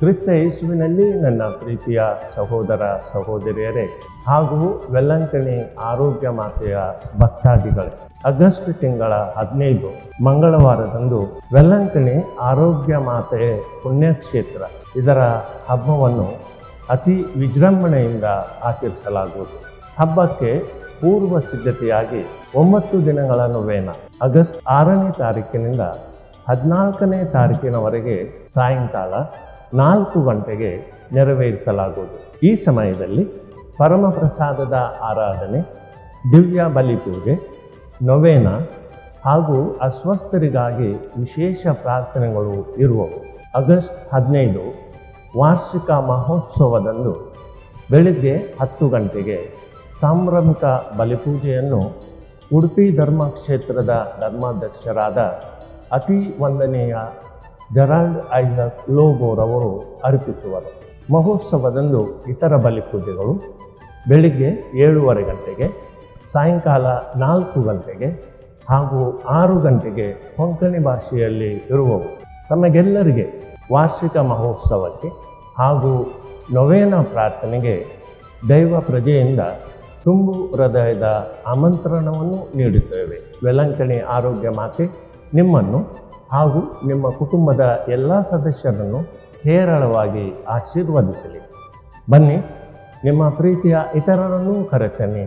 ಕ್ರಿಸ್ತ ಯೇಸುವಿನಲ್ಲಿ ನನ್ನ ಪ್ರೀತಿಯ ಸಹೋದರ ಸಹೋದರಿಯರೇ ಹಾಗೂ ವೆಲ್ಲಂಕಣಿ ಆರೋಗ್ಯ ಮಾತೆಯ ಭಕ್ತಾದಿಗಳೇ, ಆಗಸ್ಟ್ ತಿಂಗಳ 15 ಮಂಗಳವಾರದಂದು ವೆಲ್ಲಂಕಣಿ ಆರೋಗ್ಯ ಮಾತೆಯ ಪುಣ್ಯಕ್ಷೇತ್ರ ಇದರ ಹಬ್ಬವನ್ನು ಅತಿ ವಿಜೃಂಭಣೆಯಿಂದ ಆಚರಿಸಲಾಗುವುದು. ಹಬ್ಬಕ್ಕೆ ಪೂರ್ವ ಸಿದ್ಧತೆಯಾಗಿ 9 ದಿನಗಳ ನೊವೇನ ಆಗಸ್ಟ್ 6ನೇ ತಾರೀಕಿನಿಂದ 14ನೇ ತಾರೀಕಿನವರೆಗೆ ಸಾಯಂಕಾಲ 4 ಗಂಟೆಗೆ ನೆರವೇರಿಸಲಾಗುವುದು. ಈ ಸಮಯದಲ್ಲಿ ಪರಮಪ್ರಸಾದದ ಆರಾಧನೆ, ದಿವ್ಯ ಬಲಿಪೂಜೆ, ನೊವೇನ ಹಾಗೂ ಅಸ್ವಸ್ಥರಿಗಾಗಿ ವಿಶೇಷ ಪ್ರಾರ್ಥನೆಗಳು ಇರುವವು. ಆಗಸ್ಟ್ 15 ವಾರ್ಷಿಕ ಮಹೋತ್ಸವದಂದು ಬೆಳಿಗ್ಗೆ 10 ಗಂಟೆಗೆ ಸಾಂಭ್ರಮಿಕ ಬಲಿಪೂಜೆಯನ್ನು ಉಡುಪಿ ಧರ್ಮಕ್ಷೇತ್ರದ ಧರ್ಮಾಧ್ಯಕ್ಷರಾದ ಅತಿ ವಂದನೀಯ ಜೆರಾಲ್ಡ್ ಐಸಕ್ ಲೋಬೋರವರು ಅರ್ಪಿಸುವರು. ಮಹೋತ್ಸವದಂದು ಇತರ ಬಲಿಪೂಜೆಗಳು ಬೆಳಿಗ್ಗೆ 7:15 ಗಂಟೆಗೆ, ಸಾಯಂಕಾಲ 4 ಗಂಟೆಗೆ ಹಾಗೂ 6 ಗಂಟೆಗೆ ಕೊಂಕಣಿ ಭಾಷೆಯಲ್ಲಿ ಇರುವವು. ತಮಗೆಲ್ಲರಿಗೆ ವಾರ್ಷಿಕ ಮಹೋತ್ಸವಕ್ಕೆ ಹಾಗೂ ನೊವೇನ ಪ್ರಾರ್ಥನೆಗೆ ದೈವ ಪ್ರಜೆಯಿಂದ ತುಂಬು ಹೃದಯದ ಆಮಂತ್ರಣವನ್ನು ನೀಡುತ್ತೇವೆ. ವೆಲ್ಲಂಕಣಿ ಆರೋಗ್ಯ ಮಾತೆ ನಿಮ್ಮನ್ನು ಹಾಗೂ ನಿಮ್ಮ ಕುಟುಂಬದ ಎಲ್ಲ ಸದಸ್ಯರನ್ನು ಹೇರಳವಾಗಿ ಆಶೀರ್ವದಿಸಲಿ. ಬನ್ನಿ, ನಿಮ್ಮ ಪ್ರೀತಿಯ ಇತರರನ್ನೂ ಕರೆತನ್ನಿ.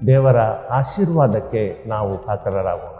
ದೇವರ ಆಶೀರ್ವಾದಕ್ಕೆ ನಾವು ಪಾತ್ರರಾಗೋಣ.